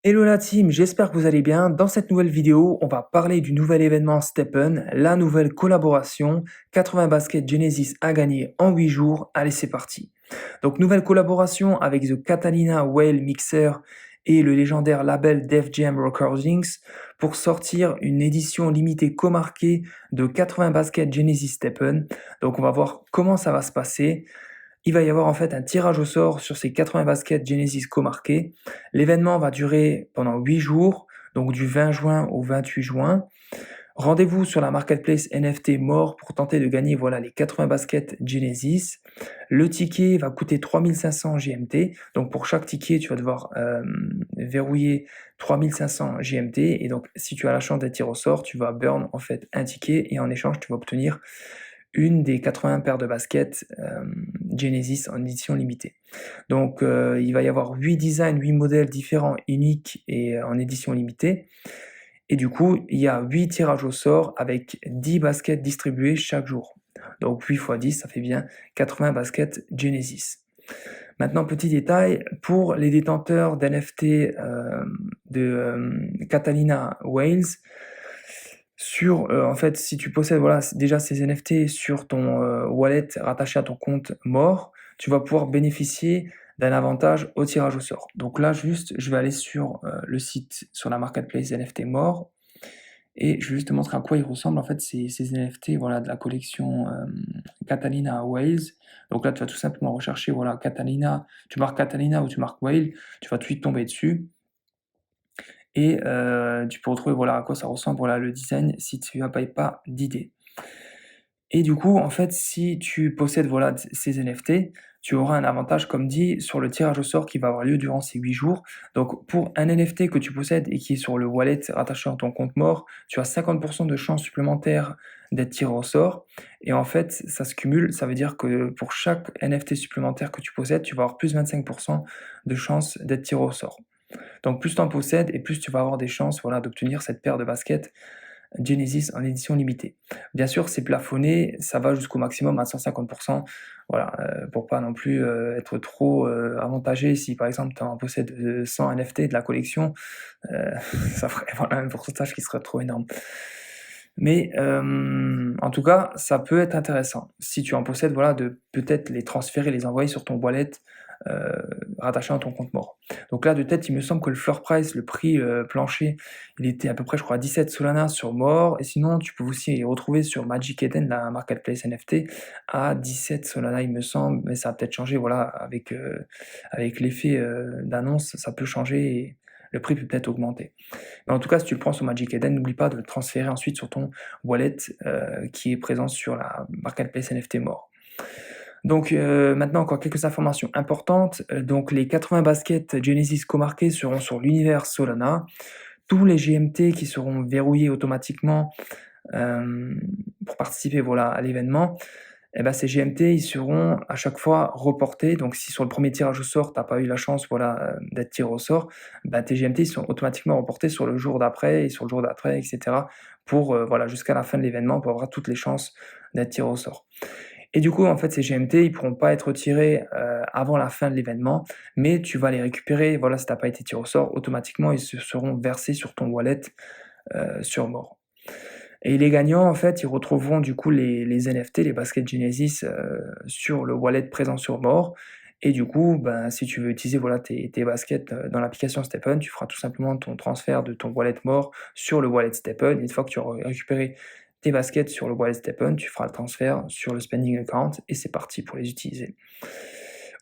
Hello la team, j'espère que vous allez bien. Dans cette nouvelle vidéo, on va parler du nouvel événement Steppen, la nouvelle collaboration, 80 baskets Genesis à gagner en 8 jours. Allez, c'est parti. Donc, nouvelle collaboration avec The Catalina Whale Mixer et le légendaire label Def Jam Recordings pour sortir une édition limitée comarquée de 80 baskets Genesis Steppen. Donc, on va voir comment ça va se passer. Il va y avoir en fait un tirage au sort sur ces 80 baskets Genesis comarquées. L'événement va durer pendant 8 jours, donc du 20 juin au 28 juin. Rendez-vous sur la marketplace NFT More pour tenter de gagner voilà, les 80 baskets Genesis. Le ticket va coûter 3500 GMT. Donc pour chaque ticket, tu vas devoir verrouiller 3500 GMT. Et donc si tu as la chance d'être tiré au sort, tu vas burn en fait un ticket et en échange, tu vas obtenir une des 80 paires de baskets Genesis en édition limitée. Donc il va y avoir 8 designs, 8 modèles différents, uniques et en édition limitée. Et du coup, il y a 8 tirages au sort avec 10 baskets distribuées chaque jour. Donc 8 x 10, ça fait bien 80 baskets Genesis. Maintenant, petit détail, pour les détenteurs d'NFT de Catalina Whales, en fait, si tu possèdes voilà, déjà ces NFT sur ton wallet rattaché à ton compte More, tu vas pouvoir bénéficier d'un avantage au tirage au sort. Donc là, juste, je vais aller sur le site, sur la marketplace NFT More, et je vais juste te montrer à quoi ils ressemblent en fait ces NFT voilà, de la collection Catalina Whales. Donc là, tu vas tout simplement rechercher voilà, Catalina, tu marques Catalina ou tu marques Whale, tu vas tout de suite tomber dessus. Et tu peux retrouver voilà, à quoi ça ressemble, voilà, le design, si tu n'as pas d'idée. Et du coup, en fait, si tu possèdes voilà, ces NFT, tu auras un avantage, comme dit, sur le tirage au sort qui va avoir lieu durant ces 8 jours. Donc, pour un NFT que tu possèdes et qui est sur le wallet rattaché à ton compte More, tu as 50% de chances supplémentaires d'être tiré au sort. Et en fait, ça se cumule. Ça veut dire que pour chaque NFT supplémentaire que tu possèdes, tu vas avoir plus 25% de chances d'être tiré au sort. Donc plus tu en possèdes et plus tu vas avoir des chances voilà, d'obtenir cette paire de baskets Genesis en édition limitée. Bien sûr, c'est plafonné, ça va jusqu'au maximum à 150%, voilà, pour pas non plus être trop avantagé. Si par exemple tu en possèdes 100 NFT de la collection, ça ferait voilà, un pourcentage qui serait trop énorme. Mais en tout cas, ça peut être intéressant. Si tu en possèdes, voilà, de peut-être les transférer, les envoyer sur ton wallet rattaché à ton compte More. Donc là, de tête, il me semble que le floor price, le prix plancher, il était à peu près, je crois, 17 Solana sur More. Et sinon, tu peux aussi les retrouver sur Magic Eden, la marketplace NFT, à 17 Solana, il me semble. Mais ça a peut-être changé, voilà, avec l'effet d'annonce, ça peut changer et le prix peut peut-être augmenter. Mais en tout cas, si tu le prends sur Magic Eden, n'oublie pas de le transférer ensuite sur ton wallet qui est présent sur la marketplace NFT More. Donc maintenant encore quelques informations importantes. Donc les 80 baskets Genesis comarquées seront sur l'univers Solana. Tous les GMT qui seront verrouillés automatiquement pour participer voilà, à l'événement, eh ben, ces GMT ils seront à chaque fois reportés. Donc si sur le premier tirage au sort, tu n'as pas eu la chance voilà, d'être tiré au sort, ben, tes GMT ils sont automatiquement reportés sur le jour d'après et sur le jour d'après, etc. pour voilà, jusqu'à la fin de l'événement pour avoir toutes les chances d'être tiré au sort. Et du coup, en fait, ces GMT, ils pourront pas être tirés avant la fin de l'événement, mais tu vas les récupérer, voilà, si tu pas été tiré au sort, automatiquement, ils se seront versés sur ton wallet sur More. Et les gagnants, en fait, ils retrouveront du coup les NFT, les baskets Genesis sur le wallet présent sur More. Et du coup, ben, si tu veux utiliser voilà, tes baskets dans l'application Steppen, tu feras tout simplement ton transfert de ton wallet More sur le wallet Steppen. Et une fois que tu auras récupéré tes baskets sur le wallet Steppen, tu feras le transfert sur le spending account et c'est parti pour les utiliser.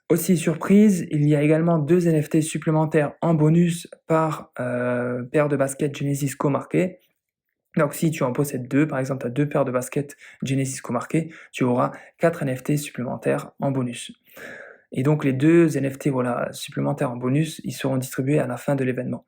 Aussi surprise, il y a également 2 NFT supplémentaires en bonus par paire de baskets Genesis comarquées. Donc si tu en possèdes 2, par exemple tu as 2 paires de baskets Genesis comarquées, tu auras 4 NFT supplémentaires en bonus. Et donc les 2 NFT voilà, supplémentaires en bonus, ils seront distribués à la fin de l'événement.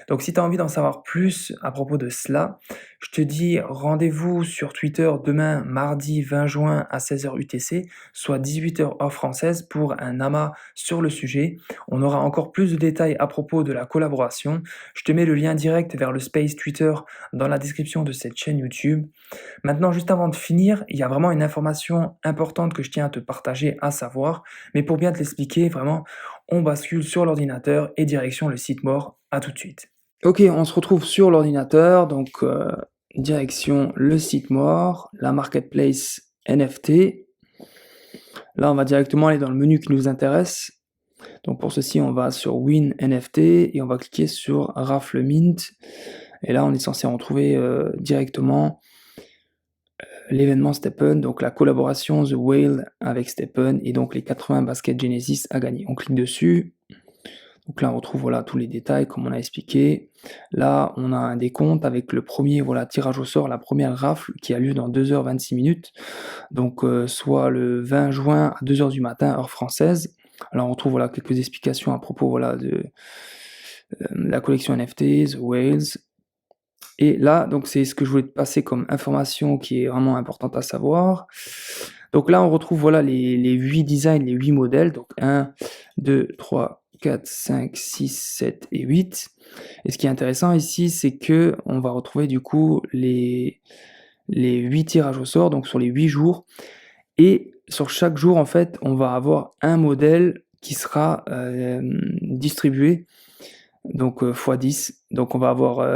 Donc si tu as envie d'en savoir plus à propos de cela, je te dis rendez-vous sur Twitter demain, mardi 20 juin à 16h UTC, soit 18h heure française pour un amas sur le sujet. On aura encore plus de détails à propos de la collaboration. Je te mets le lien direct vers le space Twitter dans la description de cette chaîne YouTube. Maintenant, juste avant de finir, il y a vraiment une information importante que je tiens à te partager, à savoir, mais pour bien te l'expliquer, vraiment, on bascule sur l'ordinateur et direction le site mort. À tout de suite. Ok, on se retrouve sur l'ordinateur, donc direction le site mort, la marketplace NFT. Là, on va directement aller dans le menu qui nous intéresse. Donc pour ceci, on va sur Win NFT et on va cliquer sur Raffle Mint. Et là, on est censé retrouver directement l'événement Stepn, donc la collaboration The Whale avec Stepn et donc les 80 baskets Genesis à gagner. On clique dessus. Donc là, on retrouve voilà, tous les détails comme on a expliqué. Là, on a un décompte avec le premier tirage au sort, la première rafle qui a lieu dans 2h26. Donc soit le 20 juin à 2h du matin, heure française. Alors on retrouve voilà, quelques explications à propos voilà, de la collection NFT, The Whales. Et là, donc c'est ce que je voulais te passer comme information qui est vraiment importante à savoir. Donc là, on retrouve voilà, les 8 designs, les 8 modèles. Donc 1, 2, 3, 4, 5, 6, 7 et 8. Et ce qui est intéressant ici, c'est que on va retrouver du coup les 8 tirages au sort, donc sur les 8 jours. Et sur chaque jour, en fait, on va avoir un modèle qui sera distribué, donc x10. Donc on va avoir,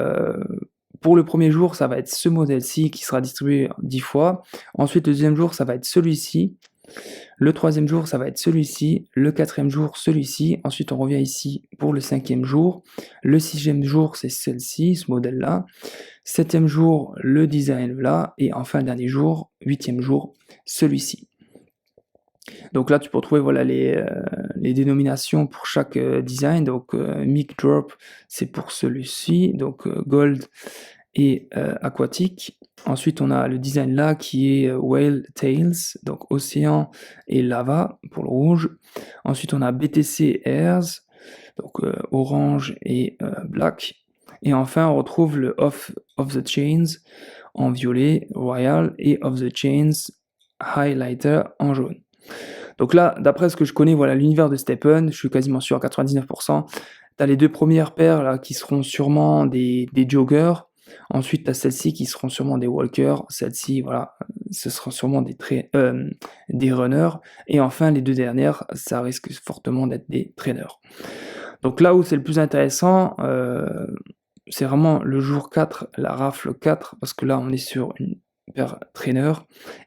pour le premier jour, ça va être ce modèle-ci qui sera distribué 10 fois. Ensuite, le deuxième jour, ça va être celui-ci. Le troisième jour, ça va être celui-ci. Le quatrième jour, celui-ci. Ensuite, on revient ici pour le cinquième jour. Le sixième jour, c'est celle-ci, ce modèle-là. Septième jour, le design là. Et enfin, dernier jour, huitième jour, celui-ci. Donc là, tu peux retrouver voilà, les dénominations pour chaque design. Donc, Mic Drop, c'est pour celui-ci. Donc, Gold et aquatique. Ensuite, on a le design là qui est Whale Tails, donc océan et lava pour le rouge. Ensuite, on a BTC Airs, donc orange et black. Et enfin, on retrouve le Off the Chains en violet, royal, et Off the Chains highlighter en jaune. Donc là, d'après ce que je connais, voilà l'univers de Stepn, je suis quasiment sûr à 99%. Tu as les deux premières paires là qui seront sûrement des joggers. Ensuite, tu as celles-ci qui seront sûrement des walkers. Celles-ci, voilà, ce sera sûrement des runners. Et enfin, les deux dernières, ça risque fortement d'être des trainers. Donc là où c'est le plus intéressant, c'est vraiment le jour 4, la rafle 4, parce que là, on est sur une paire trainer.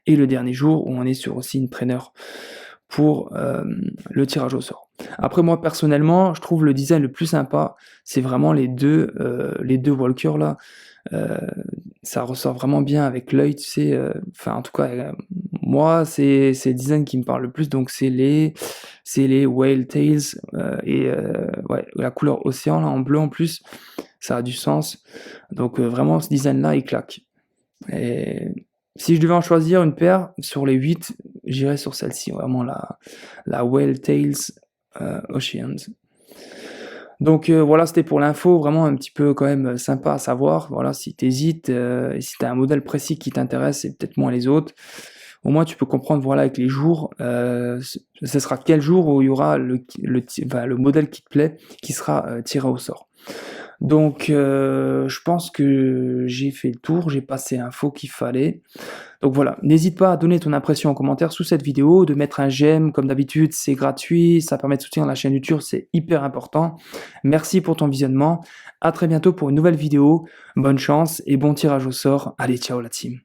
Et le dernier jour, où on est sur aussi une trainer pour le tirage au sort. Après moi personnellement, je trouve le design le plus sympa, c'est vraiment les deux walkers là. Ça ressort vraiment bien avec l'œil, tu sais. Enfin en tout cas, moi c'est le design qui me parle le plus, donc c'est les Whale Tails et ouais, la couleur océan là en bleu en plus, ça a du sens. Donc vraiment ce design là il claque. Et si je devais en choisir une paire sur les 8, j'irais sur celle-ci, vraiment la Whale Tails Oceans. Donc voilà, c'était pour l'info, vraiment un petit peu quand même sympa à savoir. Voilà, si tu hésites, et si tu as un modèle précis qui t'intéresse et peut-être moins les autres, au moins tu peux comprendre voilà, avec les jours, ce sera quel jour où il y aura le modèle qui te plaît qui sera tiré au sort. Donc je pense que j'ai fait le tour, j'ai passé l'info qu'il fallait. Donc voilà, n'hésite pas à donner ton impression en commentaire sous cette vidéo, de mettre un j'aime, comme d'habitude, c'est gratuit, ça permet de soutenir la chaîne YouTube, c'est hyper important. Merci pour ton visionnement, à très bientôt pour une nouvelle vidéo, bonne chance et bon tirage au sort, allez ciao la team.